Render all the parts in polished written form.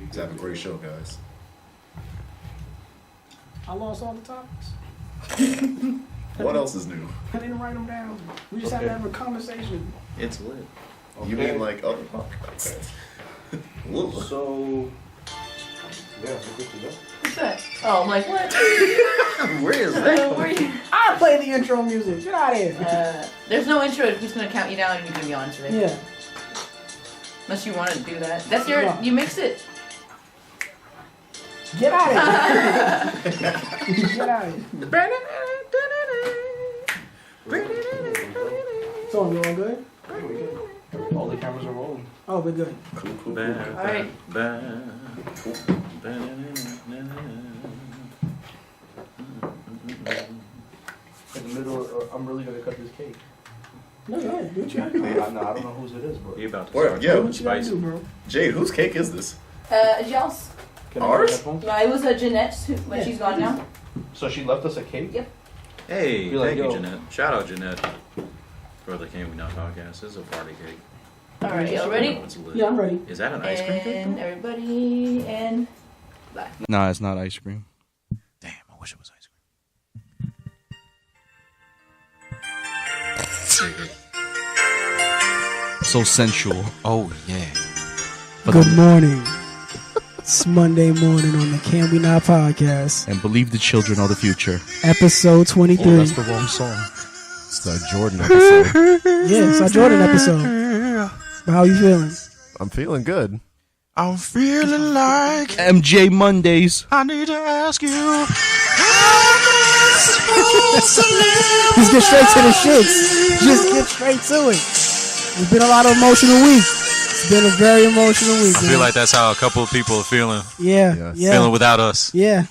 Let's have a great show, guys. I lost all the topics. What else is new? I didn't write them down. We just had to have a conversation. It's lit. Okay. You mean like other podcasts? Okay. So, yeah, we're good to go. What's that? Oh, I'm like, what? Where is that? Where are you? I play the intro music. Get out of here. There's no intro. Who's going to count you down and you're going to be on today? Yeah. Unless you want to do that. That's your, No. you mix it. Get out of here. Get out of here. So, you all good? Yeah, we good. All the cameras are rolling. Oh, we're good. Cool. All right. In the middle, I'm really gonna cut this cake. No, yeah. Do what you gotta I do. don't know whose it is, bro. You about to Where? start? Yeah. Do what you gotta do, bro. Jade, whose cake is this? Y'all's. Can I Ours? get headphones? No, it was Jeanette's, but she's gone now. So she left us a cake? Yep. Hey, Be like, thank you, yo. Jeanette. Shout out, Jeanette, for the Can We Not podcast. This is a party cake. All right, y'all ready? It's lit. Yeah, I'm ready. Is that an ice cream cake? And though? everybody, and bye. Nah, it's not ice cream. Damn, I wish it was ice cream. So sensual. Oh, yeah. Good morning. It's Monday morning on the Can We Not podcast, And believe the children are the future. episode 23. Oh, that's the wrong song. It's the Jordan episode. Yeah, it's our Jordan episode. But how you feeling? I'm feeling good. I'm feeling like MJ Mondays. I need to ask you. Just get straight to the shits. Just get straight to it. It's been a lot of emotional week. It's been a very emotional week. I feel like that's how a couple of people are feeling. Yeah. Feeling without us. Yeah.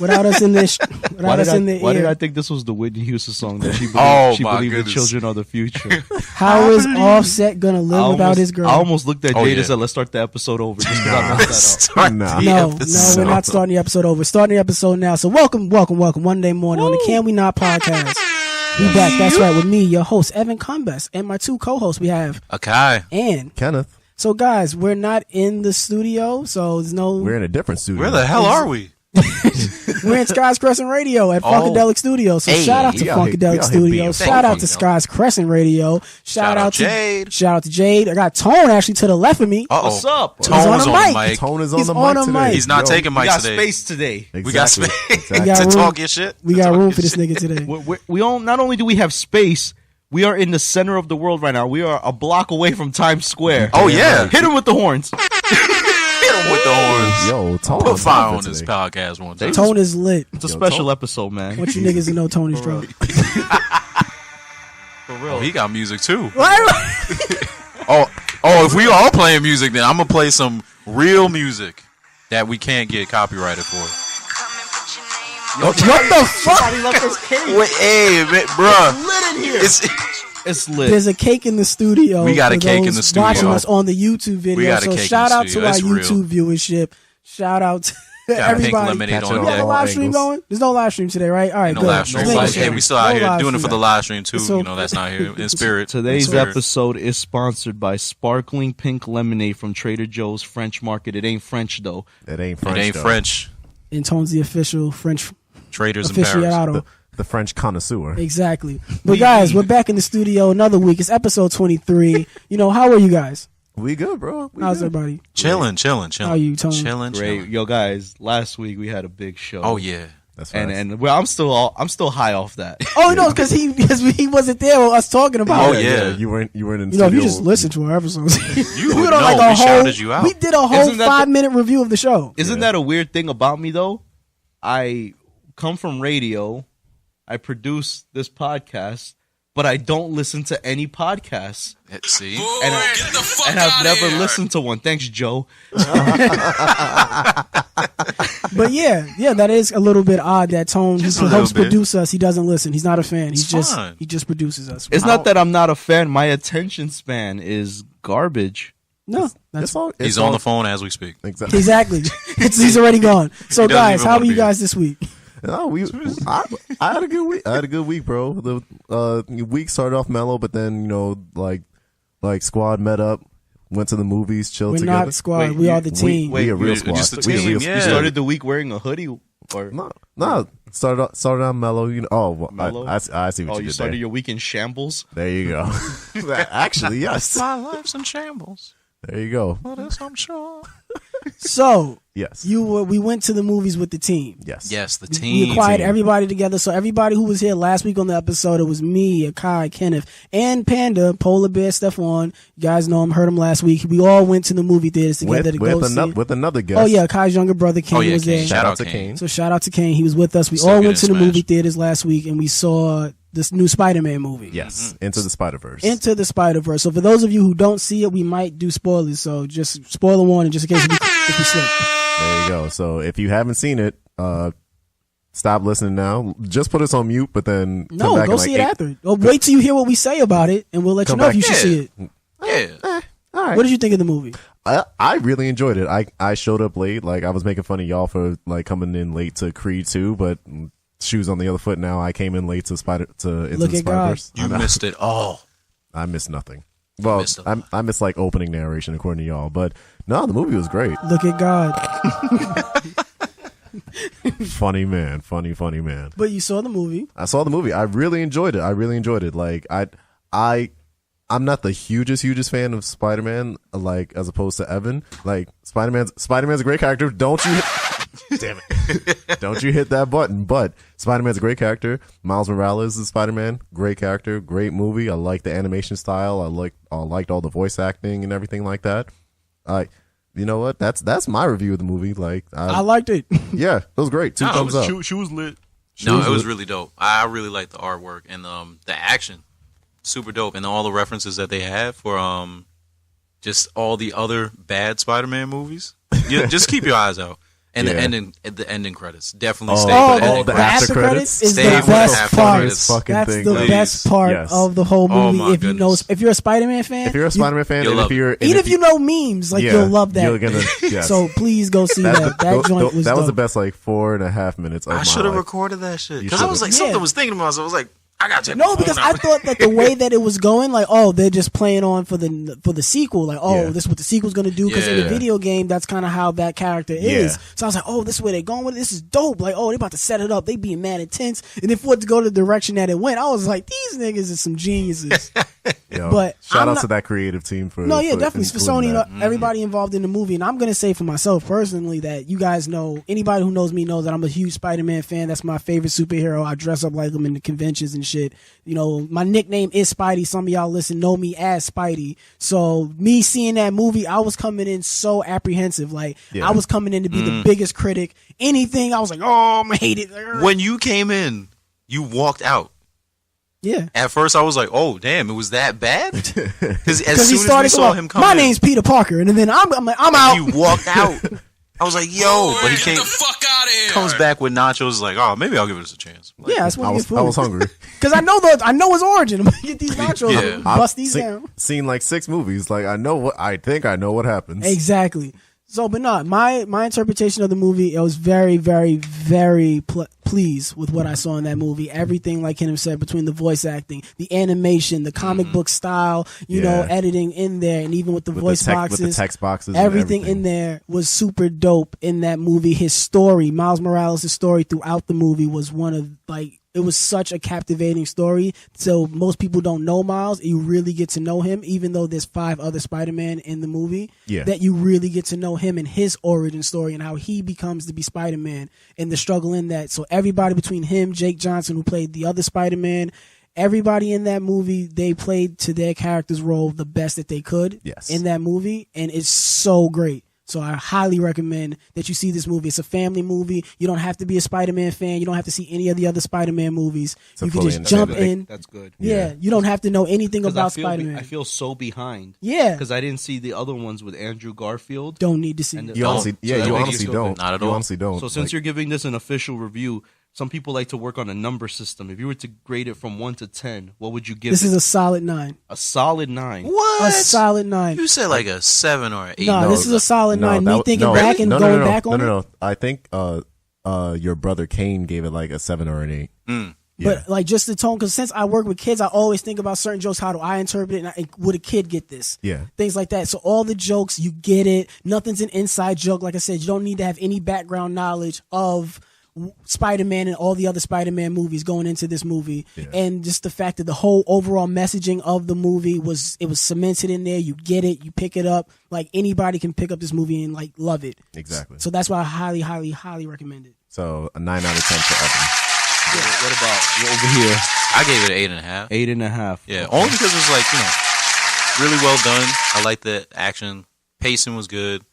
Without us in this. Without us in the Why did I ear. think this was the Whitney Houston song that she believed, Oh, she my believed the goodness. children are the future? How is Offset gonna live without his girl? I almost looked at Oh, Jade yeah. and said, let's start the episode over. Just 'cause I messed that Start Nah. the No, episode. we're not starting the episode over. Starting the episode now. So welcome Monday morning on the Can We Not podcast. We back. That's right, with me, your host Evan Combest, and my two co-hosts. We have Akai. and Kenneth, so guys, we're not in the studio, so there's no. we're in a different studio. Where the hell are we? We're in Sky's Crescent Radio at Funkadeliks Studio. So Hey, shout out to we out here Funkadeliks being Studio. Shout out to funky, Sky's Crescent Radio. Shout out to Jade. Shout out to Jade. I got Tone actually to the left of me. Uh-oh. What's up? Tone's on on the the mic. mic. Tone is on He's the on mic a today. mic. He's not Yo, taking We mics got today. space today. Exactly. We got space Exactly. got to room. talk your shit. We To got talk room your for this shit. nigga today. We don't. Not only do we have space, we are in the center of the world right now. We are a block away from Times Square. Oh, yeah. Hit him with the horns. Hit him with the horns. Yo, Tone Put fire outfit on this today. podcast one time. Tone is lit. It's a Yo, special Tone- episode, man. I want you niggas to know Tony's drunk. For real. Oh, he got music too. Oh, if we all playing music, then I'm gonna play some real music that we can't get copyrighted for. What the fuck? Wait, hey, man, bruh. lit in here. It's lit. There's a cake in the studio. We got a for cake in those the studio. Watching us on the YouTube We video. got a So cake in shout the out to studio. our It's real. YouTube viewership. Shout out to Got pink everybody. lemonade Catch on it We all. have a deck. live stream angles. going? There's no live stream today, right? All right, No good. live stream. Just making Like, hey, sure. we still out No here live doing it for stream. the live stream too. So- You know, that's not here in spirit. Today's In spirit. episode is sponsored by Sparkling Pink Lemonade from Trader Joe's French Market. It ain't French, though. It ain't It French. ain't though. French. And Tone's the official French Traders in Paris. aficionado. The French connoisseur. Exactly. But guys, we're back in the studio another week. It's episode 23. You know, how are you guys? We good, bro. We How's good. everybody? Chilling. How are you, Tony? Chilling. Great. Yo, guys, last week we had a big show. Oh yeah. That's right. And well, I'm still high off that. Oh, no, because he wasn't there with us talking about Oh, it. yeah. You weren't in You know, if studio. you just listen to our episodes, You we would did know. We shouted you out. We did a whole Isn't that the- 5-minute review of the show. Isn't that a weird thing about me, though? I come from radio. I produce this podcast, but I don't listen to any podcasts. See. And I've never listened to one. Thanks, Joe. But yeah, that is a little bit odd that Tone Just who a little helps bit. produce us. He doesn't listen. He's not a fan. It's fine. He just produces us. It's not that I'm not a fan. My attention span is garbage. No, that's It's all, it's He's all, on the phone as we speak. Exactly. exactly. He's already gone. So He doesn't guys, even how are wanna you be guys this week? No, I had a good week. I had a good week, bro. The week started off mellow, but then like squad met up, went to the movies, chilled We're together. not squad. Wait, we you- are the team. We a real You're squad. just a We a team, real yeah. You started the week wearing a hoodie, or No, started out mellow. You know, well, Mellow? I see what oh, you you did started there. your week in shambles. There you go. Actually, yes. My life's in shambles. There you go. Well, this I'm sure. So Yes. we went to the movies with the team. Yes. Yes, the We team. acquired everybody together. So everybody who was here last week on the episode, it was me, Akai, Kenneth, and Panda, Polar Bear, Stephon. You guys know him, heard him last week. We all went to the movie theaters together to go see. With another guest. Oh yeah, Akai's younger brother Kane was Kane. there. Shout out to Kane. Kane. So shout out to Kane. He was with us. We So all good went to in the Smash. movie theaters last week, and we saw this new Spider-Man movie. Yes. Into the Spider-Verse. Into the Spider-Verse. So for those of you who don't see it, we might do spoilers. So just spoiler warning, just in case if we slip. There you go. So if you haven't seen it, stop listening now. Just put us on mute, but then come No, back go in see like it after. Or wait till you hear what we say about it, and we'll let you Come know if back. you should see it. Yeah. All right. What did you think of the movie? I really enjoyed it. I showed up late. Like I was making fun of y'all for like coming in late to Creed 2, but shoes on the other foot now. I came in late to Into Look the at God. Spider-Verse. You missed it all. I missed nothing. Well, missed a lot. I missed like opening narration according to y'all, but no, the movie was great. Look at God. Funny man. But you saw the movie. I saw the movie. I really enjoyed it. Like I'm not the hugest fan of Spider-Man, like as opposed to Evan. Like Spider-Man's a great character. Don't you damn it. Don't you hit that button. But Spider-Man's a great character. Miles Morales is Spider-Man. Great character, great movie. I like the animation style. I liked all the voice acting and everything like that. You know what? That's my review of the movie. Like I liked it. yeah, it was great. Two thumbs up. She was lit. She No, was it was lit. really dope. I really liked the artwork and the action. Super dope. And all the references that they had for just all the other bad Spider-Man movies. Just keep your eyes out. And Yeah. the ending credits. Definitely Oh, stay Oh, for the ending the credits. after credits? is Stay the with the best after part. credits. Fucking That's thing, the please. best part Yes. of the whole Oh, movie. my If you know, goodness. if you're a Spider-Man fan, If you're a Spider-Man fan, You'll and love if you're, it. and even if you know memes, like yeah, you'll love that. you're gonna- yes. So please go see that. That joint was that was dope. the best like 4.5 minutes of I my should have life. recorded that shit. You Because I was should've. like, something Yeah. was thinking to myself. I was like, I got to check No, my because phone I out. thought that the way that it was going, like, oh, they're just playing on for the sequel. Like, oh, Yeah. this is what the sequel's gonna do. Because in the Yeah. video game, that's kind of how that character is. Yeah. So I was like, oh, this is where they're going with it. This is dope. Like, oh, they about to set it up. They being mad intense, and then for it to go the direction that it went, I was like, these niggas is some geniuses. Yo, But shout I'm out not- to that creative team for No, yeah, definitely for including Sony, that. everybody involved in the movie, and I'm gonna say for myself personally that you guys know, anybody who knows me knows that I'm a huge Spider-Man fan. That's my favorite superhero. I dress up like him in the conventions and shit. You know, my nickname is Spidey. Some of y'all know me as Spidey. So me seeing that movie, I was coming in so apprehensive. Like Yeah. I was coming in to be the biggest critic. Anything, I was like, oh, I'm gonna hate it. When you came in, you walked out. Yeah. At first, I was like, "Oh, damn! It was that bad." Because as Because he soon as we started saw going, him come my in, name's Peter Parker, and then I'm like, I'm out. you walked out. I was like, "Yo!" But he came, fuck out of here. comes back with nachos. Like, "Oh, maybe I'll give it a chance." Like, Yeah, that's what I you was get food. I was hungry. Because I know his origin. I'm gonna get these nachos, Yeah. I'm gonna bust these I've down. seen like 6 movies. Like I think I know what happens. Exactly. So, but no, my interpretation of the movie, I was very, very, very pleased with what I saw in that movie. Everything, like Kenneth said, between the voice acting, the animation, the comic book style, you know, editing in there, and even with the voice boxes, with the text boxes, and everything in there was super dope in that movie. His story, Miles Morales' story throughout the movie was one of like, it was such a captivating story. So most people don't know Miles. You really get to know him, even though there's 5 other Spider-Man in the movie. Yeah. That you really get to know him and his origin story and how he becomes to be Spider-Man and the struggle in that. So everybody between him, Jake Johnson, who played the other Spider-Man, everybody in that movie, they played to their character's role the best that they could in that movie. And it's so great. So I highly recommend that you see this movie. It's a family movie. You don't have to be a Spider-Man fan. You don't have to see any of the other Spider-Man movies. So you can fully just jump independent. in. That's good. Yeah, you don't have to know anything 'Cause about I Spider-Man. feel so behind. Yeah. Because I didn't see the other ones with Andrew Garfield. Don't need to see And it. You honestly, So yeah, that you makes honestly feel don't. good. Not at You all. honestly don't. So since Like, you're giving this an official review, some people like to work on a number system. If you were to grade it from 1 to 10, what would you give This it? is a solid 9. A solid 9. what? A solid 9. You said like a 7 or an 8. No, this is a solid 9. Me thinking back and no, going back on it. No. I think your brother Kane gave it like a 7 or an 8. But like just the tone, because since I work with kids, I always think about certain jokes. How do I interpret it? And would a kid get this? Yeah. Things like that. So all the jokes, you get it. Nothing's an inside joke. Like I said, you don't need to have any background knowledge of Spider-Man and all the other Spider-Man movies going into this movie. Yeah. And just the fact that the whole overall messaging of the movie was cemented in there. You get it. You pick it up. Like anybody can pick up this movie and like love it. Exactly. So that's why I highly, highly, highly recommend it. So a 9 out of 10 for Evan. What about you over here? I gave it an 8.5. 8.5. Yeah, only because it's like, really well done. I like the action. Pacing was good.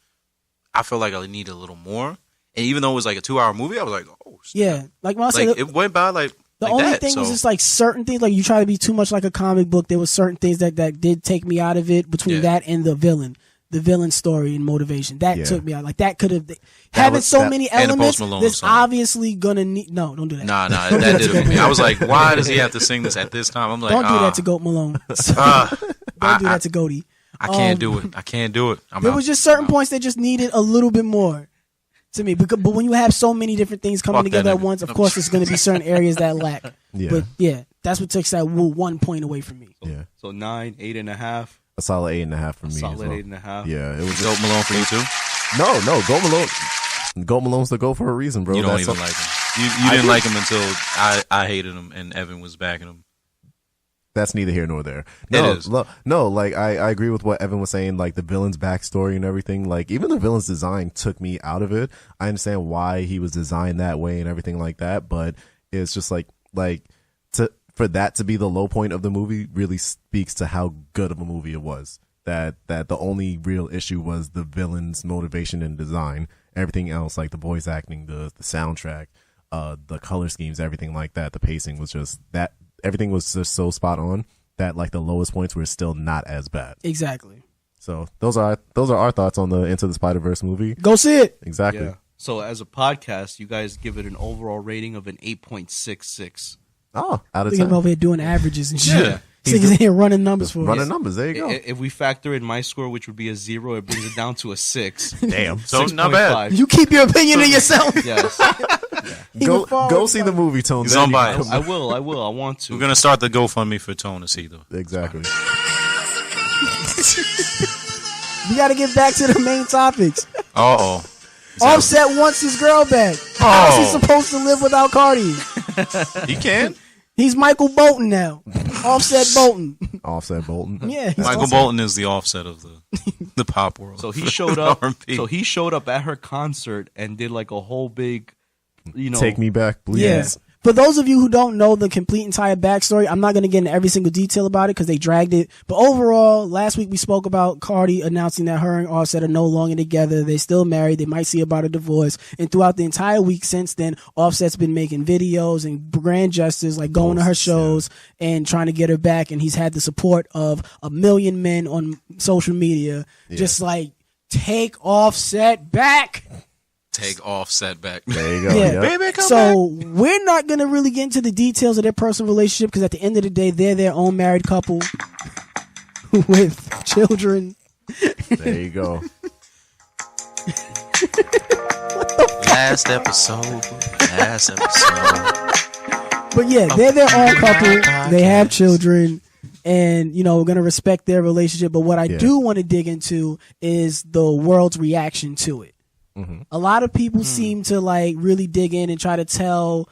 I feel like I needed a little more. And even though it was like a 2-hour movie, I was like, oh, snap. Yeah. Like when I said Like, it went by like the like only that, thing so. was just like certain things, like you try to be too much like a comic book. There was certain things that did take me out of it between that and the villain story and motivation. That took me out. Like that could have having so many elements. There's obviously gonna need. No, don't do that. Nah, that did it for me. I was like, why does he have to sing this at this time? I'm like, don't do that to Goat Malone. Don't do that to Goaty. I can't do it. I can't do it. There was just certain points that just needed a little bit more to me. But when you have so many different things coming together at once, of course, there's going to be certain areas that lack. Yeah. But yeah, that's what takes that 1 point away from me. Yeah. So 9, 8.5. A solid 8.5 for me. Solid as well. 8.5. Yeah, it was Goat Malone for you too? No, Goat Malone. Goat Malone's the goat for a reason, bro. You don't even like him. You didn't like him until I hated him and Evan was backing him. That's neither here nor there. It is. No, like I agree with what Evan was saying, like the villain's backstory and everything. Like even the villain's design took me out of it. I understand why he was designed that way and everything like that, but it's just like for that to be the low point of the movie really speaks to how good of a movie it was. That the only real issue was the villain's motivation and design. Everything else, like the voice acting, the soundtrack, the color schemes, everything like that, the pacing was just that. Everything was just so spot on that like the lowest points were still not as bad. Exactly. So those are our thoughts on the Into the Spider-Verse movie. Go see it. Exactly. Yeah. So as a podcast, you guys give it an overall rating of an 8.66. Oh, out of Look at 10. him over here doing averages and shit. Yeah. He's in here running numbers for Running us. numbers. There you go. If we factor in my score, which would be a 0, it brings it down to a 6. Damn. So not bad. 6.5. You keep your opinion to yourself. Yes. Go see the movie, Tone. He's Then you unbiased. can I will. I want to. We're gonna start the GoFundMe for Tone to see though. come- Exactly. We got to get back to the main topics. Uh-oh. Offset wants his girl back. How is he supposed to live without Cardi? He can. He's Michael Bolton now. Offset Bolton. Offset Bolton. Yeah. he's Michael Offset. Bolton is the Offset of the pop world. So he showed up. R&B. So he showed up at her concert and did like a whole big, Take me back, please. Yeah. For those of you who don't know the complete entire backstory, I'm not going to get into every single detail about it because they dragged it. But overall, last week we spoke about Cardi announcing that her and Offset are no longer together. They're still married. They might see about a divorce. And throughout the entire week since then, Offset's been making videos and grand gestures like going to her shows and trying to get her back. And he's had the support of 1 million men on social media. Just like, take Offset back. Take Offset back. There you go. Yeah. Yeah. Baby, come So we're not going to really get into the details of their personal relationship because at the end of the day, they're their own married couple with children. There you go. Last episode. But yeah, they're their own couple. They have children. And, we're going to respect their relationship. But what I do want to dig into is the world's reaction to it. A lot of people seem to like really dig in and try to tell,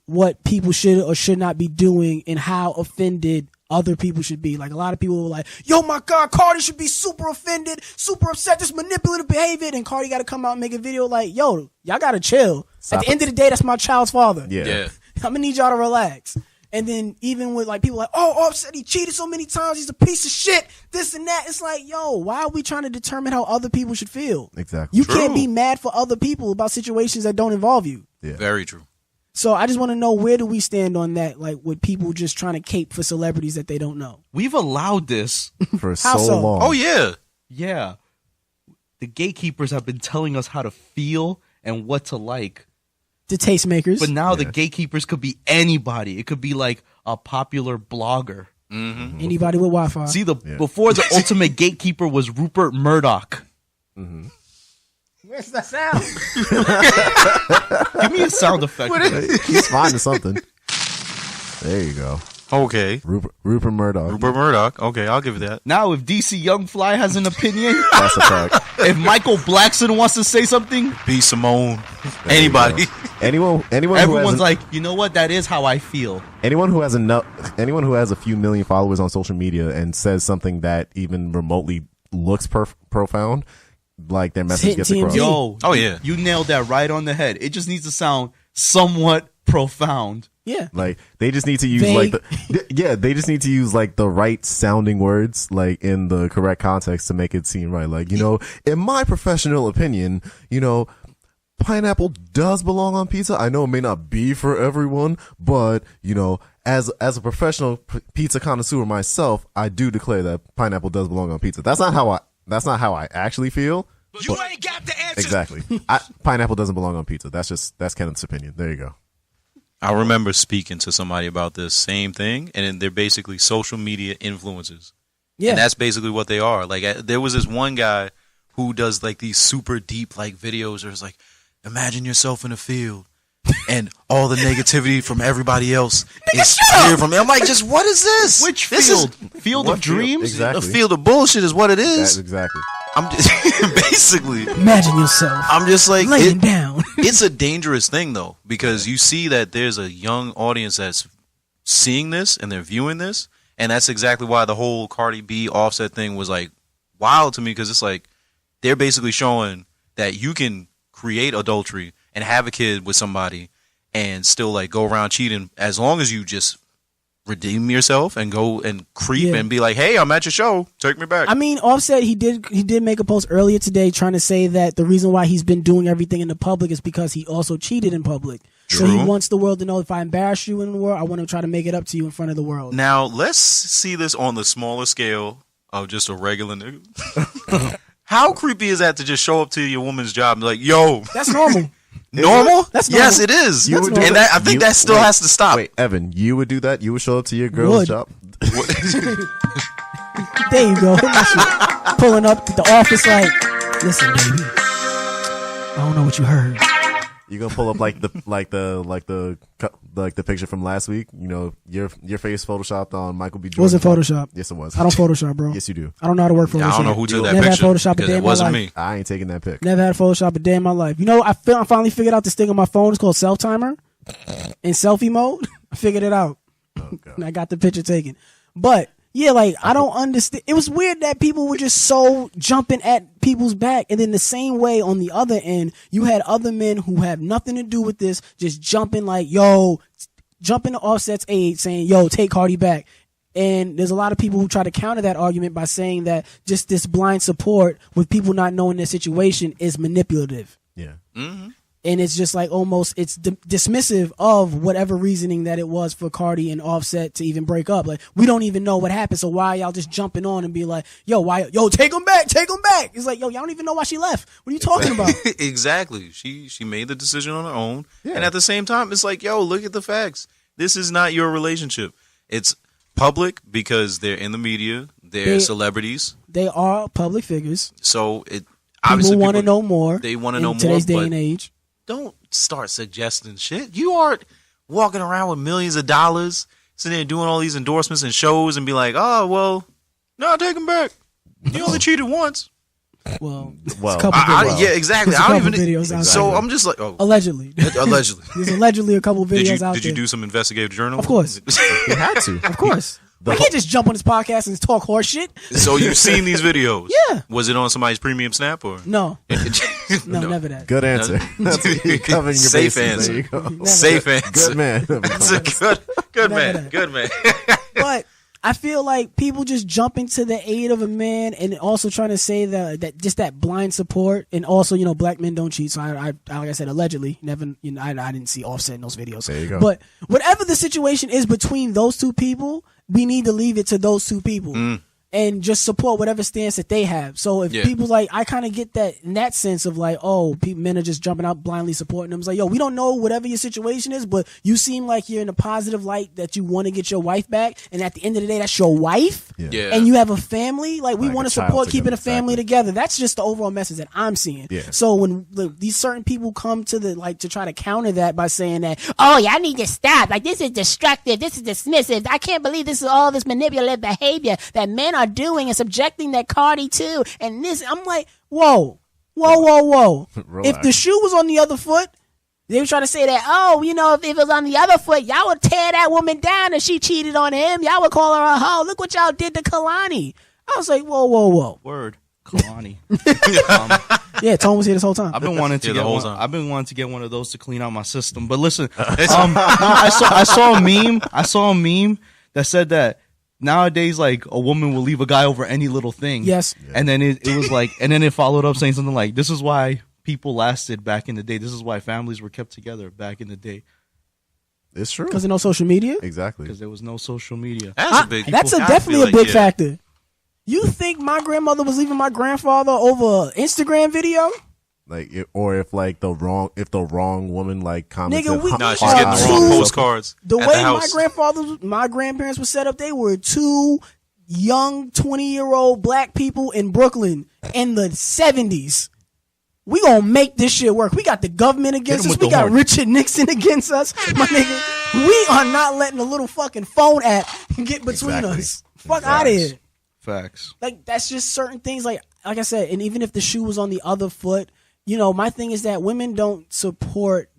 what people should or should not be doing and how offended other people should be. Like a lot of people were like, yo, my God, Cardi should be super offended, super upset, this manipulative behavior. And Cardi got to come out and make a video like, yo, y'all got to chill. Stop At the end of the day, that's my child's father. Yeah. I'm going to need y'all to relax. And then even with like people like, oh, Offset, he cheated so many times, he's a piece of shit, this and that. It's like, yo, why are we trying to determine how other people should feel? Exactly. You can't be mad for other people about situations that don't involve you. Yeah. Very true. So I just want to know, where do we stand on that? Like with people just trying to cape for celebrities that they don't know. We've allowed this. For How so so? long. Oh yeah. Yeah. The gatekeepers have been telling us how to feel and what to like. The tastemakers. But now the gatekeepers could be anybody. It could be like a popular blogger. Anybody with Wi-Fi. See, before the ultimate gatekeeper was Rupert Murdoch. Where's that sound? Give me a sound effect. He's finding something. There you go. Okay. Rupert Murdoch. Rupert Murdoch. Okay, I'll give it that. Now, if DC Young Fly has an opinion, That's a fact. if Michael Blackson wants to say something, B. Simone. There you Anybody. go. Anyone who everyone's has like, you know what? That is how I feel. anyone who has a few million followers on social media and says something that even remotely looks profound, like their message hitting gets across. TMZ. Yo, Oh, yeah. you nailed that right on the head. It just needs to sound somewhat profound. Yeah. Like they just need to use Vague. they just need to use like the right sounding words like in the correct context to make it seem right. Like, in my professional opinion, pineapple does belong on pizza. I know it may not be for everyone, but as a professional pizza connoisseur myself, I do declare that pineapple does belong on pizza. That's not how I actually feel. You ain't got the answer. Exactly. Pineapple doesn't belong on pizza. That's Kenneth's opinion. There you go. I remember speaking to somebody about this same thing, and they're basically social media influencers. Yeah. And that's basically what they are. Like, there was this one guy who does like these super deep like videos where it's like, imagine yourself in a field and all the negativity from everybody else is clear from me. I'm like, just what is this? Which This field? is Field of Dreams? Exactly. a field of bullshit is what it That's is. exactly. I'm just basically. Imagine yourself I'm just like laying down. It's a dangerous thing though, because you see that there's a young audience that's seeing this and they're viewing this, and that's exactly why the whole Cardi B Offset thing was like wild to me, because it's like they're basically showing that you can create adultery and have a kid with somebody and still like go around cheating as long as you just redeem yourself and go and creep and be like, hey, I'm at your show, take me back. I mean, Offset, he did make a post earlier today trying to say that the reason why he's been doing everything in the public is because he also cheated in public. So he True. wants the world to know, if I embarrass you in the world, I want to try to make it up to you in front of the world. Now let's see this on the smaller scale of just a regular nigga. How creepy is that to just show up to your woman's job and be like, yo, That's normal. normal? That's Yes, normal. it is. You would do And that? I think You- that still wait, has to stop. Wait, Evan, you would do that? You would show up to your girl's Would. job? There you go. Pulling up at the office like, listen, baby, I don't know what you heard. You gonna pull up like the picture from last week? Your face photoshopped on Michael B. Jordan. Was it Photoshop? Yes, it was. I don't Photoshop, bro. Yes, you do. I don't know how to work Photoshop. I don't know who took that Never picture. had Photoshop a because day it in my wasn't life. me. I ain't taking that pic. Never had Photoshop a day in my life. I finally figured out this thing on my phone. It's called self timer in selfie mode. I figured it out. And I got the picture taken. But yeah, like I don't understand. It was weird that people were just so jumping at people's back, and then the same way on the other end, you had other men who have nothing to do with this just jumping like, yo, jumping to Offset's aid, saying, yo, take Cardi back. And there's a lot of people who try to counter that argument by saying that just this blind support with people not knowing their situation is manipulative. Yeah. And it's just like almost it's dismissive of whatever reasoning that it was for Cardi and Offset to even break up. Like, we don't even know what happened, so why y'all just jumping on and be like, yo, take them back. It's like, yo, y'all don't even know why she left. What are you talking about? Exactly. She made the decision on her own. Yeah. And at the same time, it's like, yo, look at the facts. This is not your relationship. It's public because they're in the media. They're celebrities. They are public figures. So it obviously people want to know more. They want to know more. In today's day and age. Don't start suggesting shit. You are walking around with millions of dollars, sitting there doing all these endorsements and shows and be like, oh, well, no, take them back. You only cheated once. Well, Well, a couple videos. Yeah, exactly. There's a I don't couple even. videos out So there. I'm just like, oh, Allegedly. allegedly. There's allegedly a couple videos out Did there. you do some investigative journalism? Of course. you had to. Of course. I can't just jump on this podcast and talk horse shit. So you've seen these videos? Yeah. Was it on somebody's premium snap or? No. No, never that. Good answer. That's you covering your Safe bases. answer. There you go. Never Safe that. answer. Good man. That's a good man. Never that. Good man. But I feel like people just jumping to the aid of a man and also trying to say that just that blind support, and also, black men don't cheat. So I like I said, allegedly, never, I didn't see Offset in those videos. There you go. But whatever the situation is between those two people, we need to leave it to those two people. and just support whatever stance that they have. So if people like, I kind of get that in that sense of like, oh, men are just jumping out blindly supporting them. It's like, yo, we don't know whatever your situation is, but you seem like you're in a positive light that you want to get your wife back. And at the end of the day, that's your wife. Yeah. And you have a family. Like, we Like want a to child support keeping together, a family together. That's just the overall message that I'm seeing. Yeah. So when these certain people come to to try to counter that by saying that, oh, y'all need to stop. Like, this is destructive. This is dismissive. I can't believe this is all this manipulative behavior that men are doing and subjecting their Cardi to. And this, I'm like, whoa. If the shoe was on the other foot, they were trying to say that, oh, you know, if it was on the other foot, y'all would tear that woman down if she cheated on him. Y'all would call her a hoe. Look what y'all did to Kalani. I was like, whoa. Word. Kalani. Yeah, Tone was here this whole time. I've been wanting to Yeah, get the whole one. time. I've been wanting to get one of those to clean out my system. But listen, I saw a meme. I saw a meme that said that nowadays, like, a woman will leave a guy over any little thing. Yes. And then it was like, and then it followed up saying something like, "This is why people lasted back in the day. This is why families were kept together back in the day It's true. Because of no social media? Exactly. because there was no social media." That's definitely a big factor. You think my grandmother was leaving my grandfather over an Instagram video? Like, or if like the wrong woman like commented. Nigga, Nah, she's getting the wrong postcards. The at way the house. my grandparents were set up, they were two young 20-year-old black people in Brooklyn in the 70s. We gonna make this shit work. We got the government against us. We got Richard Nixon against us. My nigga, we are not letting a little fucking phone app get between us. Fuck out of here. Facts. Like, that's just certain things. Like I said, and even if the shoe was on the other foot, you know, my thing is that women don't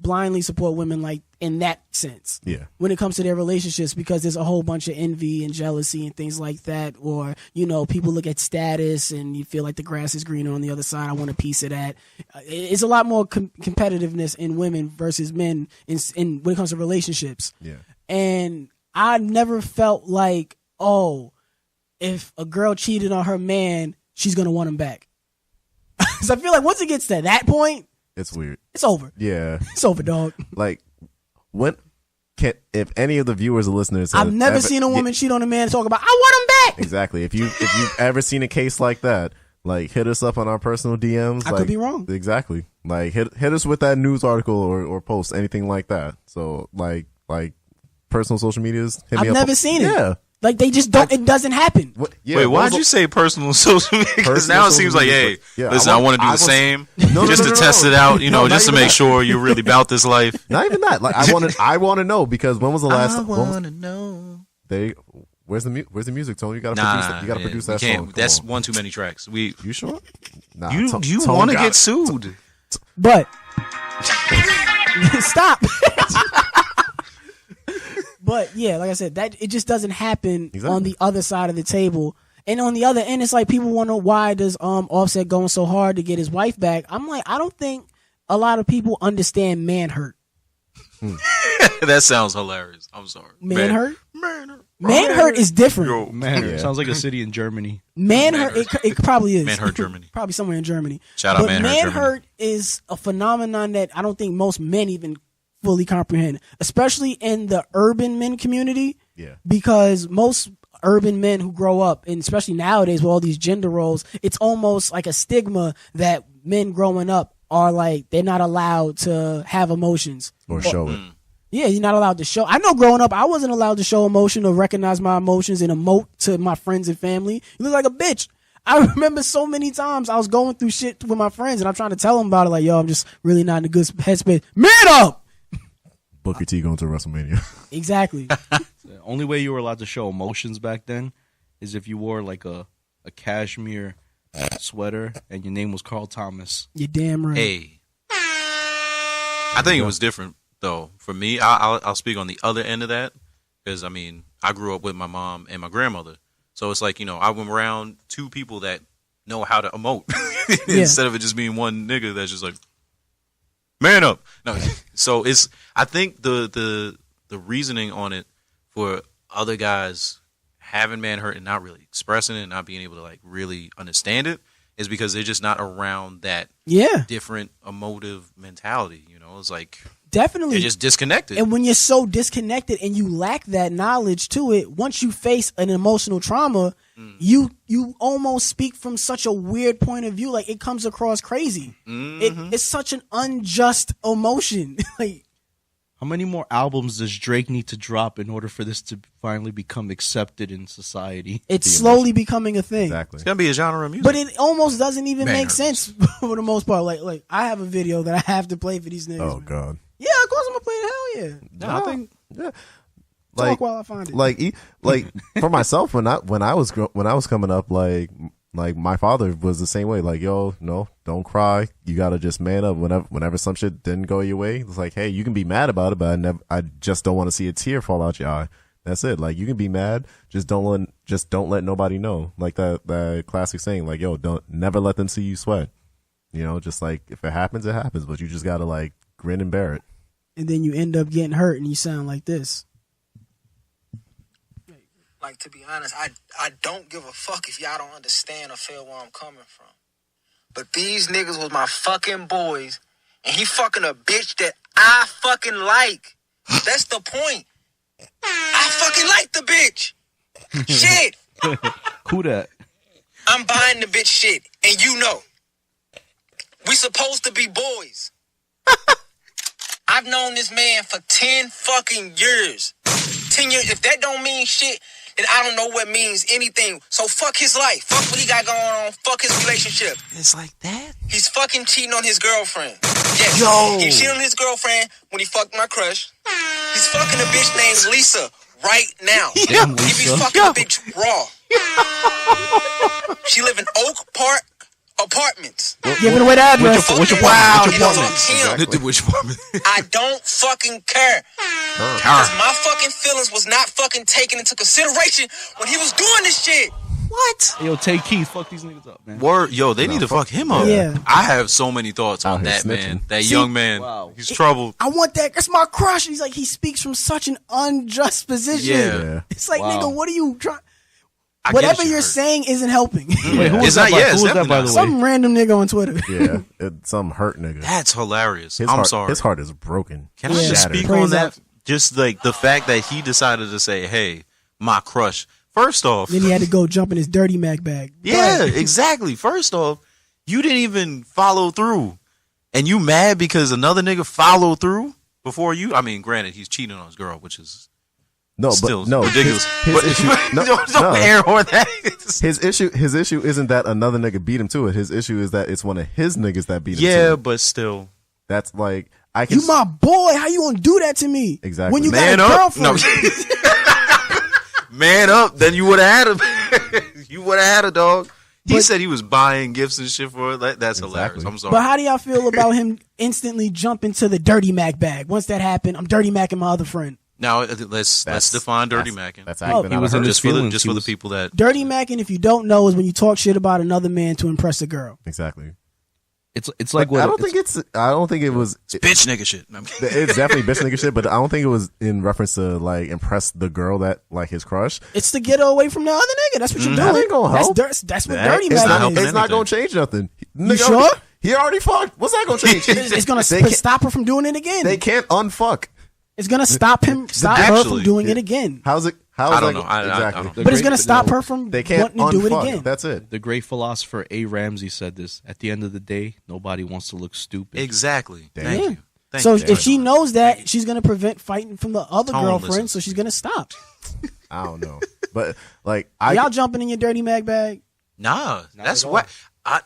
blindly support women like in that sense. Yeah. When it comes to their relationships, because there's a whole bunch of envy and jealousy and things like that. Or, you know, people look at status and you feel like the grass is greener on the other side. I want a piece of that. It's a lot more competitiveness in women versus men in when it comes to relationships. Yeah. And I never felt like, oh, if a girl cheated on her man, she's going to want him back. So I feel like once it gets to that point, It's weird. it's over. Yeah. It's over, dog. Like, if any of the viewers or listeners I've have never ever- seen a woman cheat on a man and talk about, I want him back. Exactly. If you've ever seen a case like that, like, hit us up on our personal DMs. I like, could be wrong. Exactly. Like, hit us with that news article or post, anything like that. So like personal social medias. Hit me I've up. never seen it. Yeah. Like, they just don't, it doesn't happen. What, yeah. Wait, what why'd was you say personal social media? Because Personal now it social seems like, media, hey, yeah, listen, I want to do the same, No, just no, to no, test no. it out, you know, No, just to not even make that. sure you're really about this life. Not even that. Like, I want to know, because when was the last? I want to know. Where's the music, Tony? You gotta Nah, produce that. You gotta produce we that can't. song. Come That's on. one too many tracks. You sure? Nah, You Tone want to got get it. sued? But stop. But yeah, like I said, that it just doesn't happen on the other side of the table. And on the other end, it's like people wonder, why does Offset going so hard to get his wife back? I'm like, I don't think a lot of people understand man hurt. That sounds hilarious. I'm sorry. Man hurt? Man hurt. Man hurt is different. Yo, Man, Yeah. it sounds like a city in Germany. Man Man hurt, it probably is. Man hurt Germany. Probably somewhere in Germany. Shout out But Man Hurt man Germany. hurt is a phenomenon that I don't think most men even fully comprehend, especially in the urban men community. Yeah. Because most urban men who grow up, and especially nowadays with all these gender roles, it's almost like a stigma that men growing up are like, they're not allowed to have emotions. Or show it. Yeah, you're not allowed to show. I know growing up, I wasn't allowed to show emotion or recognize my emotions and emote to my friends and family. You look like a bitch. I remember so many times I was going through shit with my friends and I'm trying to tell them about it. Like, yo, I'm just really not in a good headspace. Man up! Booker T going to WrestleMania. Exactly. The only way you were allowed to show emotions back then is if you wore like a cashmere sweater and your name was Carl Thomas. You're damn right. Hey, I think it was different though. For me, I'll speak on the other end of that, because I mean, I grew up with my mom and my grandmother, so it's like, you know, I went around two people that know how to emote instead of it just being one nigga that's just like, man up. No, so it's, I think the reasoning on it for other guys having man hurt and not really expressing it and not being able to like really understand it is because they're just not around that different emotive mentality. You know, it's like, Definitely. You're just disconnected. And when you're so disconnected and you lack that knowledge to it, once you face an emotional trauma, you almost speak from such a weird point of view. Like, it comes across crazy. It's such an unjust emotion. Like, How many more albums does Drake need to drop in order for this to finally become accepted in society? it's slowly becoming a thing. Exactly. It's gonna be a genre of music. But it almost doesn't even make Bangers. sense for the most part. Like I have a video that I have to play for these niggas. Oh man. God. Yeah, of course I'm gonna play it. Hell yeah. No, I think Yeah. Talk while I find it. Like for myself when I was coming up, like my father was the same way. Like, yo, no, don't cry. You gotta just man up. Whenever some shit didn't go your way, it's like, hey, you can be mad about it, but I just don't want to see a tear fall out your eye. That's it. Like, you can be mad, just don't let nobody know. Like that classic saying, like, yo, don't never let them see you sweat. You know, just like, if it happens, it happens, but you just gotta like grin and bear it. and then you end up getting hurt and you sound like this. Like, to be honest, I don't give a fuck if y'all don't understand or feel where I'm coming from. But these niggas was my fucking boys, and he fucking a bitch that I fucking like. That's the point. I fucking like the bitch. Shit. Who that? I'm buying the bitch shit, and you know. We supposed to be boys. I've known this man for 10 fucking years. 10 years. If that don't mean shit, then I don't know what means anything. So fuck his life. Fuck what he got going on. Fuck his relationship. it's like that. He's fucking cheating on his girlfriend. Yes. Yo. He cheated on his girlfriend when he fucked my crush. He's fucking a bitch named Lisa right now. Damn, He be Lisa. fucking a bitch raw. She live in Oak Park Apartments. Giving away the address. Which Fuck apartment? him. Which And apartment? fuck him. Which one? I don't fucking care. Because my fucking feelings was not fucking taken into consideration when he was doing this shit. What? Yo, take Keith. Fuck these niggas up, man. Word, yo, they need to fuck him up. Yeah. I have so many thoughts Out on here that man. snitching. That See, young man. wow. He's troubled. I want that. That's my crush. He's like, he speaks from such an unjust position. Yeah. It's like, Wow. nigga, what are you trying? I Whatever guess you're hurt. saying isn't helping. Wait, who It's was not- that? By, yeah, who it's was that, by definitely the way? Some random nigga on Twitter. Yeah, it's some hurt nigga. That's hilarious. His I'm heart, sorry. His heart is broken. Can I just Shattered. speak Praise on that? up. Just like the fact that he decided to say, hey, my crush. First off, Then he had to go jump in his dirty Mac bag. yeah, Right. exactly. First off, you didn't even follow through. And you mad because another nigga followed through before you? I mean, granted, he's cheating on his girl, which is No, still but no, ridiculous. His But- issue, no, don't no. air horn that. His issue isn't that another nigga beat him to it. His issue is that it's one of his niggas that beat him Yeah, to it. but still. That's like, I can. You my boy. How you gonna do that to me? Exactly. When you Man got a up. No. girlfriend. Man up, then you would have had him. You would have had a dog. He But- said he was buying gifts and shit for it. That's hilarious. Exactly. I'm sorry. But how do y'all feel about him instantly jumping to the dirty Mac bag? Once that happened, I'm dirty Macking my other friend. Now let's define dirty macking. That's Oh, acting he out was of in hurt. his Just for the feelings. just He for the was- people that Dirty Macking, if you don't know, is when you talk shit about another man to impress a girl. Exactly. It's like what I don't think it was. bitch nigga shit. I'm kidding. It's definitely bitch nigga shit, but I don't think it was in reference to like impress the girl that like his crush. It's to get her away from the other nigga. That's what you're That doing. ain't gonna help. That's what That- dirty it's Macking not, helping is. it's not anything. gonna change nothing. You sure? He already fucked. What's that gonna change? It's gonna They can't- stop her from doing it again. They can't unfuck. It's gonna stop her Actually, from doing it again. How's it? How's I don't that- know. I exactly. don't know. But it's gonna stop her from They can't wanting to do it unfuck. again. That's it. the great philosopher A. Ramsey said this. At the end of the day, nobody wants to look stupid. Exactly. Damn. Thank Yeah. you. Thank So you. if she knows that, she's gonna prevent fighting from the other Tone girlfriend, listen. so she's gonna stop. I don't know, but like Y'all jumping in your dirty Mac bag? Nah, that's at all. whack.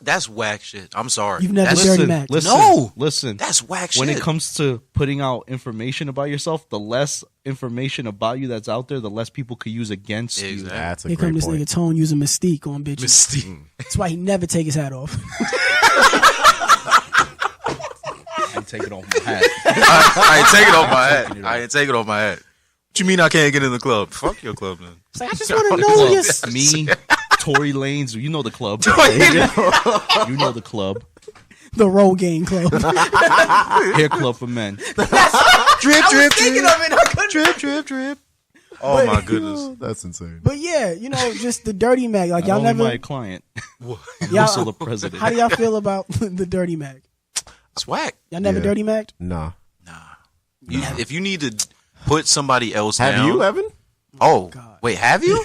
That's whack shit. I'm sorry. You've never That's, dirty Listen, Mac. listen, No. listen. that's whack shit. When it comes to putting out information about yourself, the less information about you that's out there, the less people could use against you. Exactly. that's a Here come great this point. nigga Tone using Mystique on bitches. Mystique. That's why he never take his hat off. I ain't taking off my hat. I ain't taking off my hat. I ain't taking off my hat. What you mean I can't get in the club? Fuck your club, man. It's like, I just want to know your Club. Me, Tory Lanez, you know the club. You know the club. the Rogaine Club. Hair club for men. Drip, drip, Thinking of it, I couldn't- drip, drip, drip. Oh my goodness. That's insane. But yeah, you know, just the dirty Mac. Like y'all Not only never. my client. I'm Y'all- also the president. How do y'all feel about the dirty Mac? It's whack. Y'all never Yeah. dirty Mac? Nah. Nah. If you need to put somebody else Have down. you, Evan? Oh, God. wait, have you?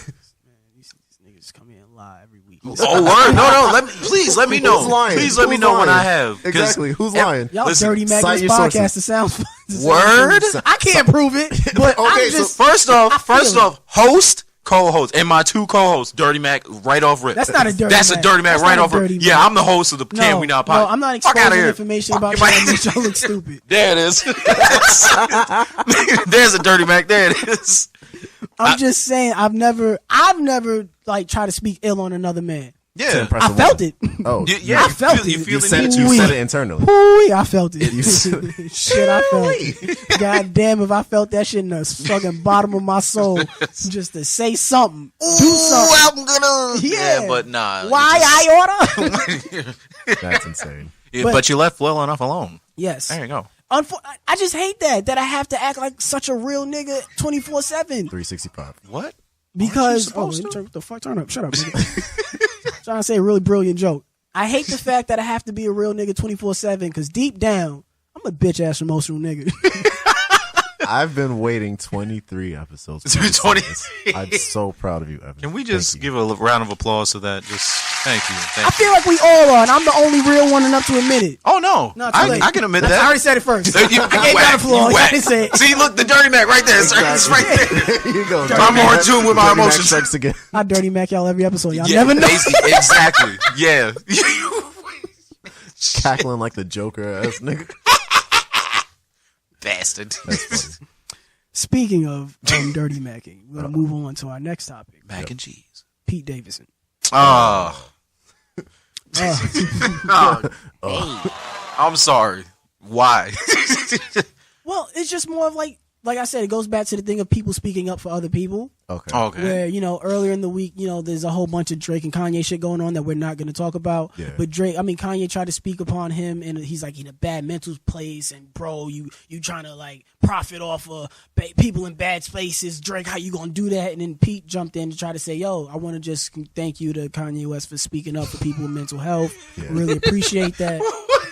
These niggas come here and lie every week. Oh, word? No. Please let me know. Who's lying? Please let me Who's know when lying? I have. 'Cause Exactly. Who's lying? Y'all Listen, dirty Mac cite this your podcast. sources. It sounds. Word? I can't prove it, but Okay, I'm so just. First I feel it. off, host, co-host, and my two co-hosts, Dirty Mac, right off rip. That's not a dirty That's Mac. a Dirty Mac That's right not a off rip. dirty Yeah, Mac. I'm the host of the Can We Not podcast. No, I'm not Fuck outta exposing here. information Fuck about your y'all mic. that make y'all look stupid. There it is. There's a Dirty Mac. There it is. I'm just saying, I've never like tried to speak ill on another man. Yeah. I felt it. Oh, Yeah, I felt you it. feel you the said need it. to. You Ooh-wee. said it internally. Ooh, I felt it. You said- Shit, I felt it. God damn, if I felt that shit in the fucking bottom of my soul, just to say something, do something. I'm gonna. Yeah. But nah. Why I order? That's insane. But you left well enough alone. Yes. There you go. I just hate that I have to act like such a real nigga 24/7 365. What? because supposed to? what the fuck? Turn up, shut up. Nigga. Trying to say a really brilliant joke. I hate the fact that I have to be a real nigga 24/7 because deep down I'm a bitch ass emotional nigga. I've been waiting 23 episodes. for 20. this. I'm so proud of you, Evan. Can we just Thank you. give a round of applause to that? Just thank you. I feel like we all are, and I'm the only real one enough to admit it. Oh no, No, too late. I can admit I that. already said it first. I I gave that applause. I didn't say it. See, look, the Dirty Mac right there. It's right there. Here you go. I'm more in tune with my Dirty Mac emotions. strikes again. I dirty Mac y'all every episode. Y'all Yeah, never know. exactly. Yeah. Cackling like the Joker ass nigga. Bastard. That's funny. Speaking of dirty macking, we're gonna move on to our next topic. Mac and cheese. Pete Davidson. Oh. Uh, I'm sorry. Why? well, it's just more of like I said, it goes back to the thing of people speaking up for other people. Okay. Okay. Where, earlier in the week, there's a whole bunch of Drake and Kanye shit going on that we're not going to talk about. Yeah. But Kanye tried to speak upon him, and he's like in a bad mental place, and bro, you trying to like profit off of people in bad spaces. Drake, how you gonna do that? And then Pete jumped in to try to say, yo, I want to just thank you to Kanye West for speaking up for people with mental health. Yeah. Really appreciate that.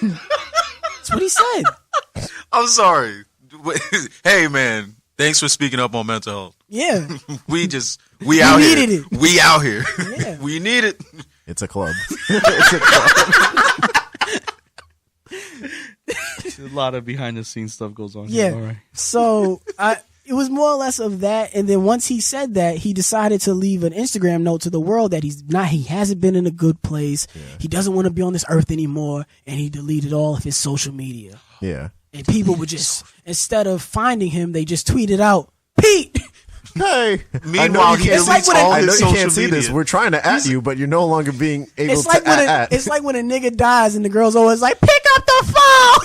That's what he said. I'm sorry. Hey, man. Thanks for speaking up on mental health. Yeah. We out here. needed it. We out here. Yeah. We need it. It's a club. It's a club. A lot of behind the scenes stuff goes on. Yeah. Here. All right. So it was more or less of that, and then once he said that, he decided to leave an Instagram note to the world that he hasn't been in a good place. Yeah. He doesn't want to be on this earth anymore, and he deleted all of his social media. Yeah. And people would just, instead of finding him, they just tweeted out, Pete! Hey. Meanwhile, he It's like deletes when all I know his you social can't see media. this. We're trying to at you, but you're no longer being able It's to like at. when a nigga dies and the girl's always like, pick up the phone!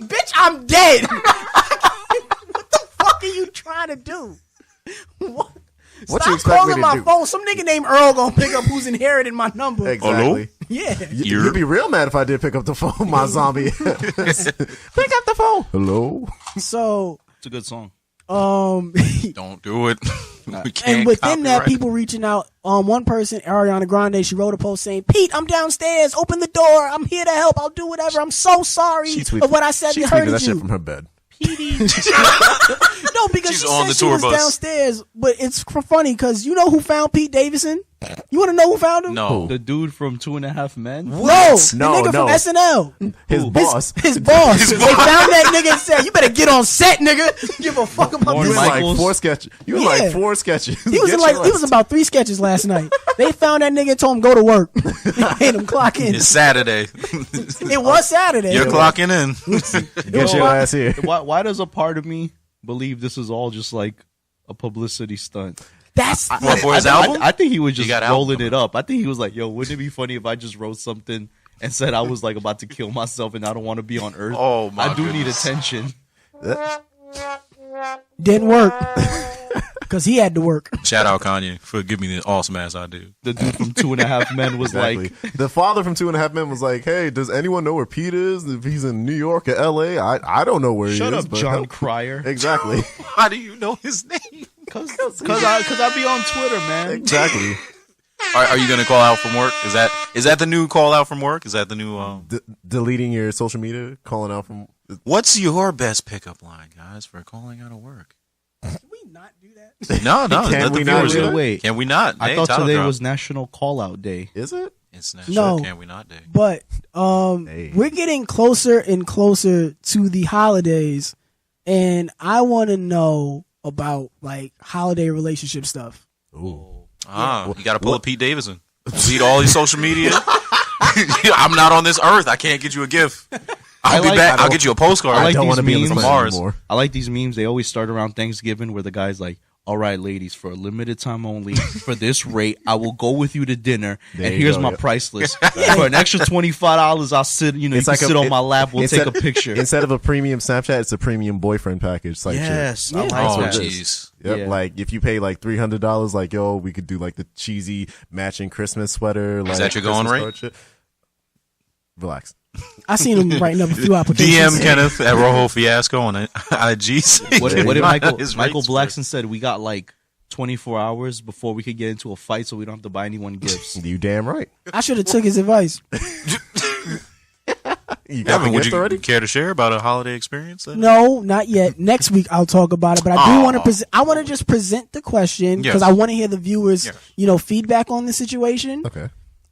Bitch, I'm dead! What the fuck are you trying to do? What? What Stop you expect calling me to my do? phone. Some nigga named Earl gonna pick up who's inherited my number. Exactly. Yeah. You'd be real mad if I did pick up the phone, my zombie. Pick up the phone. Hello. So It's a good song. Don't do it. We can't and within that, copyright. people reaching out. One person, Ariana Grande, she wrote a post saying, "Pete, I'm downstairs. Open the door. I'm here to help. I'll do whatever. I'm so sorry of what I said She to tweeted hurt that you." shit from her bed. No, because She's she on said the she tour was bus. downstairs. But it's funny because you know who found Pete Davidson? You want to know who found him? No. The dude from 2.5 Men. No, No, the nigga no. from SNL. His boss. His boss. They found that nigga and said, "You better get on set, nigga. Give a fuck about Lorne You this." in like Michaels. 4 sketches. You in Yeah. like 4 sketches. He was Get in like your he was ass. about 3 sketches last night. They found that nigga and told him go to work. Made him clock in. It's Saturday. It was Saturday. You're clocking in. Get your ass here. Why does a part of me believe this is all just like a publicity stunt? That's What, for his album? I think he was just got album rolling coming it up. I think he was like, "Yo, wouldn't it be funny if I just wrote something and said I was like about to kill myself and I don't want to be on Earth? Oh, my I do need goodness. attention." didn't work because he had to work. Shout out Kanye for giving me the awesome ass idea. The dude from 2.5 Men was Exactly. like, The father from 2.5 Men was like, "Hey, does anyone know where Pete is? If he's in New York or L.A., I don't know where "Shut he is." up, but John help." Cryer." Exactly. How do you know his name? Cause I be on Twitter, man. Exactly. Are you gonna call out from work? Is that the new call out from work? Is that the new? Deleting your social media, calling out from. What's your best pickup line, guys, for calling out of work? Can we not do that? No. Can let the we not viewers do know. that? Wait. Can we not? I Hey, thought title today drop. was National Call Out Day. Is it? It's No. Can we not day. But Hey. we're getting closer and closer to the holidays, and I want to know about like holiday relationship stuff. Ooh. You got to pull a Pete Davidson. Delete all your social media. I'm not on this earth. I can't get you a gift. I'll be back. I'll get you a postcard. I I like don't these want to be on memes. this From planet Mars. anymore. I like these memes. They always start around Thanksgiving where the guy's like, all right, ladies, for a limited time only, for this rate, I will go with you to dinner, There and you here's go, my yep. price list. For an extra $25, I'll sit, you It's can like sit on my lap, we'll take a picture. Instead of a premium Snapchat, it's a premium boyfriend package. Like Yes, I Yeah. like Oh, that. jeez. Yep, Yeah. like if you pay like $300, like yo, we could do like the cheesy matching Christmas sweater. Like that your going Christmas rate? card shit. Relax. I seen him writing up a few applications. DM Kenneth at Rojo Fiasco on IG. What did Michael His Michael rates Blackson said? We got like 24 hours before we could get into a fight, so we don't have to buy anyone gifts. You damn right. I should have took his advice. You got Evan, the would gift you already? care to share about a holiday experience? Then? No, not yet. Next week I'll talk about it. But I do want to present. I want to just present the question because Yes. I want to hear the viewers, Yes. feedback on the situation. Okay.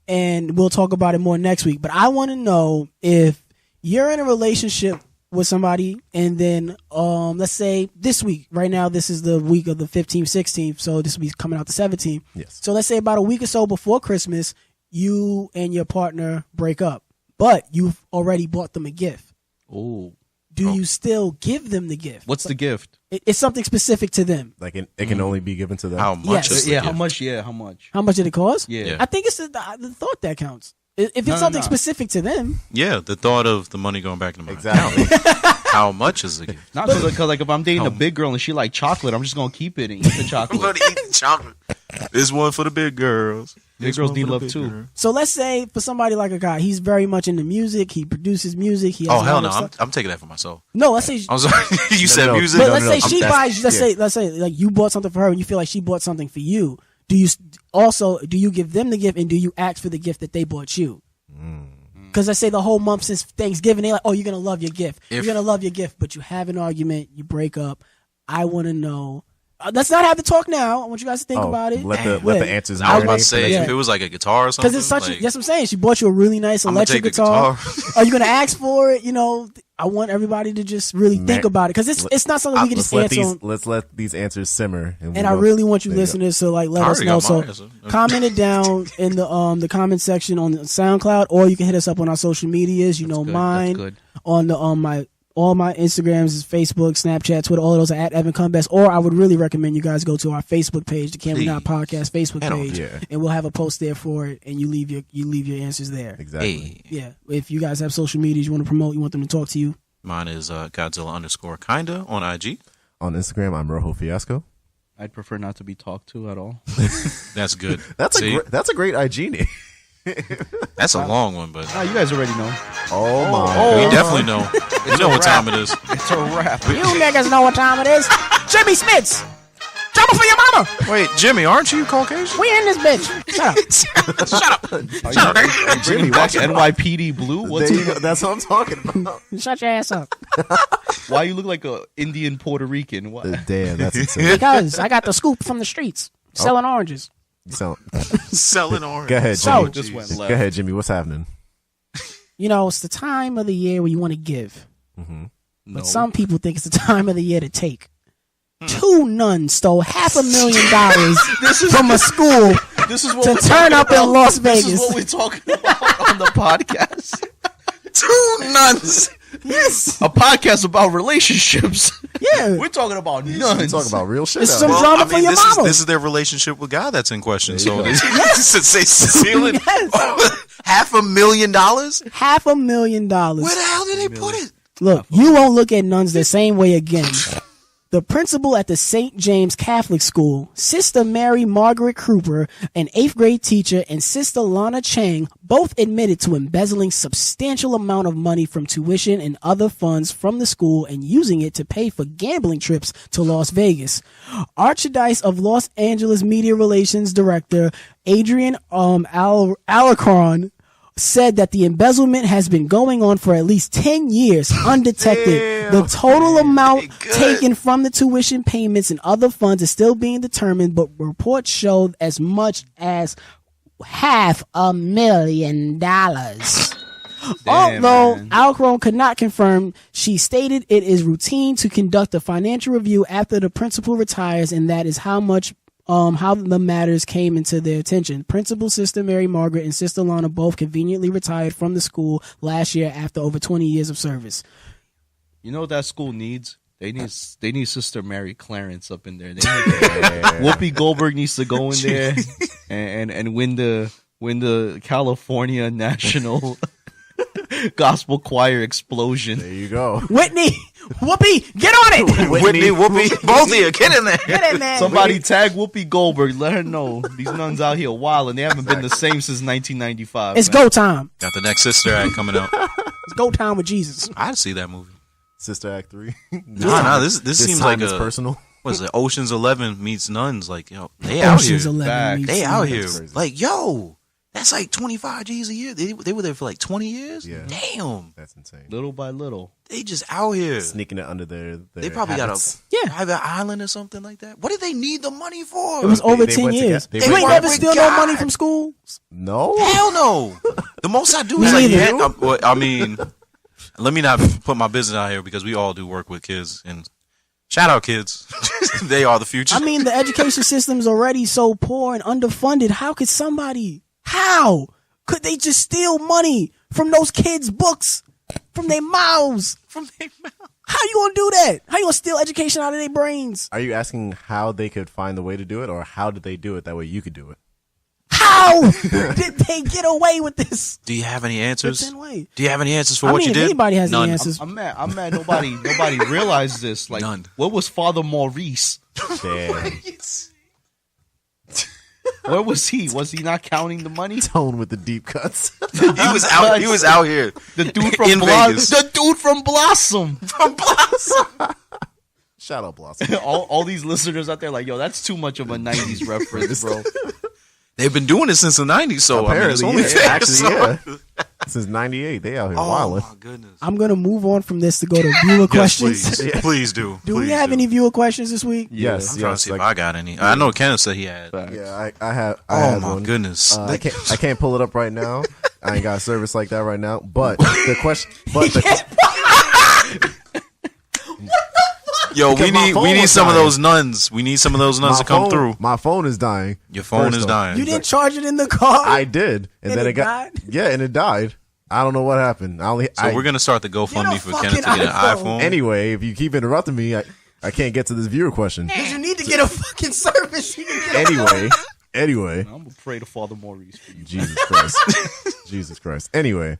And we'll talk about it more next week. But I want to know if you're in a relationship with somebody, and then let's say this week, right now, this is the week of the 15th, 16th, so this will be coming out the 17th. Yes. So let's say about a week or so before Christmas, you and your partner break up, but you've already bought them a gift. Oh, Do you still give them the gift? what's the gift? It's something specific to them. Like it can only be given to them. How much Yes. is the Yeah, gift? how much? Yeah, how much? How much did it cost? Yeah. I think it's the thought that counts. If it's No, something no. specific to them, Yeah, the thought of the money going back to my Exactly. account. How much is the gift? Not because like if I'm dating a big girl and she like chocolate, I'm just gonna keep it and eat the I'm chocolate. going to eat the chocolate. This one for the big girls. Big This girls one need for the love big too. girl. so let's say for somebody like a guy, he's very much into music. He produces music. He has Oh a hell lot no! of I'm, stuff. I'm taking that for myself. No, let's say. I'm sorry. You said no. music. But No, let's no, say no, she that's- buys. Let's say like you bought something for her, and you feel like she bought something for you. Do you give them the gift, and do you ask for the gift that they bought you? Because let's say the whole month since Thanksgiving, they're like, "Oh, you're gonna love your gift. You're gonna love your gift," but you have an argument, you break up. I want to know. Let's not have the talk now. I want you guys to think about it. Let the Yeah. answers. I was about marinate to say for Yeah. if it was like a guitar or something. Because it's such. like, That's what I'm saying. She bought you a really nice I'm gonna electric take the guitar. guitar. Are you gonna ask for it? I want everybody to just really think Man, about it because it's not something we can let's just let answer these on. let's let these answers simmer. And I really want you There you go. listeners to like let I us already know. got So my answer. comment it down in the comment section on SoundCloud, or you can hit us up on our social medias. You know, good, mine that's good. on the all my Instagrams is Facebook, Snapchat, Twitter. All of those are at Evan Combest. Or I would really recommend you guys go to our Facebook page, the Can We Not Podcast Facebook Head on page, there. and we'll have a post there for it, and you leave your answers there. Exactly. Hey, Yeah, if you guys have social medias you want to promote, you want them to talk to you. mine is Godzilla_kinda on IG. On Instagram, I'm Rojo Fiasco. I'd prefer not to be talked to at all. That's good. That's See? a great IG name. That's a long one, but Ah, you guys already know. Oh my! we definitely know. We know what time it is. It's a wrap. You niggas know what time it is. Jimmy Smits, drama for your mama. Wait, Jimmy, aren't you Caucasian? We in this bitch. Shut up. Bringing back NYPD Blue. What's There you go. That's what I'm talking about. Shut your ass up. Why you look like a Indian Puerto Rican? Why? Damn, that's insane. Because I got the scoop from the streets selling oranges. You sound- Selling orange. Go ahead, So- Jimmy. Just went Go left. ahead, Jimmy. What's happening? It's the time of the year where you want to give. No. But some people think it's the time of the year to take. 2 nuns stole $500,000 from a school This is what to we're turn talking up in about. Las This Vegas. is what we're talking about on the podcast. 2 nuns. Yes. A podcast about relationships. Yeah. We're talking about nuns. Talk about real shit. This is out some here. drama for your this mama. is their relationship with God that's in question. There you So go. they say ceiling Yes. $500,000. $500,000. Where the hell did they put it? Look, you won't look at nuns the same way again. The principal at the St. James Catholic School, Sister Mary Margaret Cooper, an 8th grade teacher, and Sister Lana Chang both admitted to embezzling substantial amount of money from tuition and other funds from the school and using it to pay for gambling trips to Las Vegas. Archdiocese of Los Angeles Media Relations Director Adrian Alarcon said that the embezzlement has been going on for at least 10 years undetected. The total amount taken from the tuition payments and other funds is still being determined, but reports show as much as $500,000. Although man. Alcrone could not confirm, she stated it is routine to conduct a financial review after the principal retires, and that is how the matters came into their attention. Principal Sister Mary Margaret and Sister Lana both conveniently retired from the school last year after over 20 years of service. You know what that school needs? They need Sister Mary Clarence up in there. Whoopi Goldberg needs to go in there and win the California National Gospel Choir explosion. There you go. Whitney, Whoopi, get on it. Whitney, Whoopi, both of you, get in there. Get in there. Somebody tag Whoopi Goldberg. Let her know these nuns out here wild and they haven't been the same since 1995. It's man. go time. Got the next Sister Act coming out. It's go time with Jesus. I'd see that movie. Sister Act 3. Nah, this seems like it's a personal. what is it? Ocean's 11 meets nuns. Like, yo, they out here. Ocean's 11 Back. meets They out Nuns. here. crazy. Like, yo, that's like 25 G's a year. They were there for like 20 years. Yeah. Damn, That's insane. Little by little. they just out here. Sneaking it under their They probably habits. got Yeah. a private island or something like that. What did they need the money for? It was over they 10 went years. together- they You went ain't never together. steal no God. money from school? No. Hell no. The most I do Me is like, neither. well, I mean, let me not put my business out here because we all do work with kids and shout out kids. They are the future. I mean, the education system's already so poor and underfunded. How could how could they just steal money from those kids' books, from their mouths? from their mouth. How you gonna do that? How you gonna steal education out of their brains? Are you asking how they could find the way to do it, or how did they do it that way you could do it? How did they get away with this? Do you have any answers? It's in way. Do you have any answers for I what mean, you if did? anybody has None. any answers, I'm mad nobody realized this. Like, None. what was Father Maurice? Damn. Where was he? Was he not counting the money? Tone with the deep cuts. He was out. He was out here. The dude from In Vegas. The dude from Blossom. Shout out Blossom. all these listeners out there like, yo, that's too much of a 90s reference, bro. They've been doing it since the 90s, so I mean, it's Apparently, only yeah. fair. Actually, So- yeah. Since '98, they out here Oh wilding. my goodness. I'm gonna move on from this to go to viewer Yes, questions. please. Please do. Do we Please have any viewer questions this week? Yes, I'm trying to yes. see Like, if I got any. I know Kenneth said he had. yeah, I have. I Oh had my one. goodness. I can't pull it up right now. I ain't got service like that right now. But the question, Yo, because my we phone need was some of dying. those nuns. We need some of those nuns my to come phone, through. My phone is dying. Your phone First is off. dying. You didn't charge it in the car. I did, and And then it it got died? yeah, and it died. I don't know what happened. So we're gonna start the GoFundMe Get a for Kenneth to fucking get an iPhone. Anyway, if you keep interrupting me, I can't get to this viewer question. Because you need to get a fucking service. You can get Anyway, I'm gonna pray to Father Maurice for you. Jesus Christ. Jesus Christ. Anyway,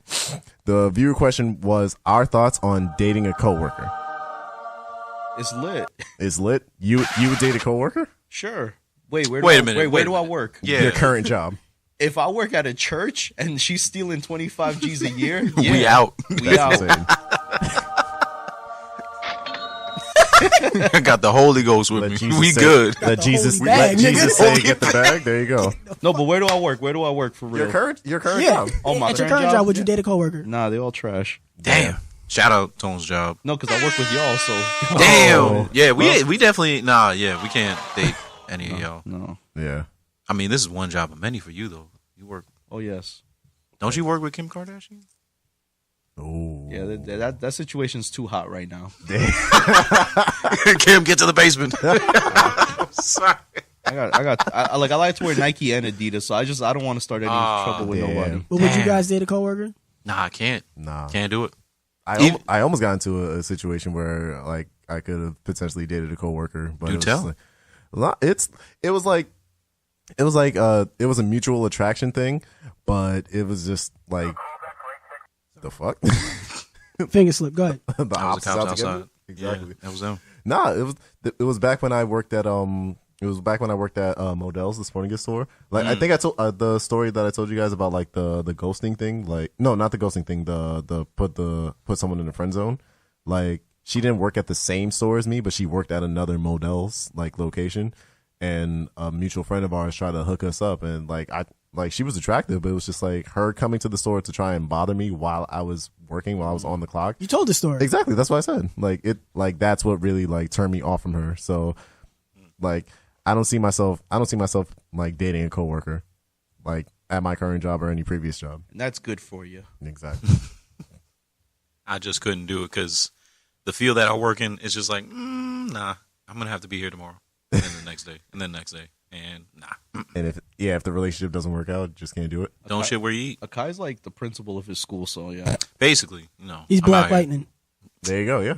the viewer question was our thoughts on dating a coworker. It's lit. It's lit. You would date a coworker? Sure. Wait, Wait a minute, Wait, wait where a do I minute. work? Yeah. Your current job. If I work at a church and she's stealing 25 G's a year, We yeah, out. We out. Insane. I got the Holy Ghost with Let me. Jesus We say- good. Let Jesus, holy bag, let Jesus nigga. say get the bag. There you go. No, but where do I work? Where do I work for real? Your current Yeah. job. Oh, my At your current current job? job, would you date a coworker? Nah, they all trash. Damn. Shout out Tone's job. No, because I work with y'all, so Damn. Oh. Yeah, we definitely we can't date any of y'all. no. Yeah. I mean, this is one job of many for you though. You work. Oh yes. Don't you work with Kim Kardashian? Oh. Yeah, that situation's too hot right now. Kim, get to the basement. Sorry. I like to wear Nike and Adidas, so I don't want to start any trouble with damn. nobody. But would you Damn. guys date a coworker? Nah, I can't. Nah. Can't do it. I almost got into a situation where like I could have potentially dated a coworker, but Do it was tell. just it was a mutual attraction thing, but it was just like the fuck. Finger slip. Go ahead. The That was the opposites cops together? outside. Exactly. Yeah, that was them. Nah, it was back when I worked at Modell's, the sporting goods store. Like I think I told the story that I told you guys about like the ghosting thing. Like no, not the ghosting thing. The put someone in the friend zone. Like she didn't work at the same store as me, but she worked at another Modell's like location. And a mutual friend of ours tried to hook us up, and like like she was attractive, but it was just like her coming to the store to try and bother me while I was working, while I was on the clock. You told the story. Exactly. That's what I said. Like that's what really like turned me off from her. So like I don't see myself like dating a coworker like at my current job or any previous job. And that's good for you. Exactly. I just couldn't do it because the field that I work in is just like, nah, I'm going to have to be here tomorrow. And then the next day. And then the next day. And nah. And if the relationship doesn't work out, just can't do it. Don't shit where you eat. Akai's like the principal of his school, so yeah. Basically, He's I'm Black out here. Lightning. There you go, yeah.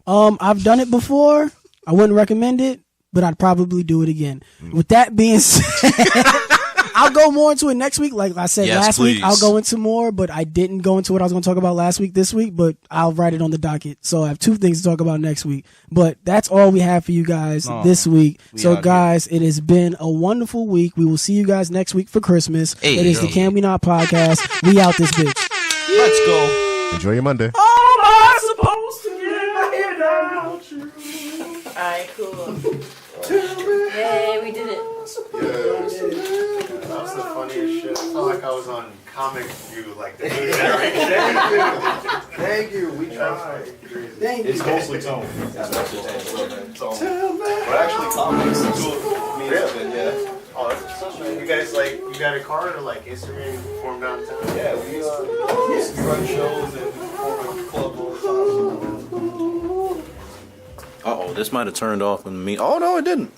I've done it before. I wouldn't recommend it, but I'd probably do it again. With that being said, I'll go more into it next week. Like I said last week, I'll go into more, but I didn't go into what I was going to talk about last week this week, but I'll write it on the docket. So I have 2 things to talk about next week. But that's all we have for you guys this week. So guys, it has been a wonderful week. We will see you guys next week for Christmas. It is the Can We Not podcast. We out this bitch. Let's go. Enjoy your Monday. All I supposed to get Alright, cool. Yay, we did it. That was the funniest shit. I felt like I was on Comic View, like the new generation. Thank you. We tried. Thank you. It's mostly tone. But actually, comics means yeah. Oh, that's such a, you guys like you got a card or like Instagram perform downtown? Yeah, we run shows and perform at the club all the time. Uh-oh, this might have turned off on me. Oh, no, it didn't.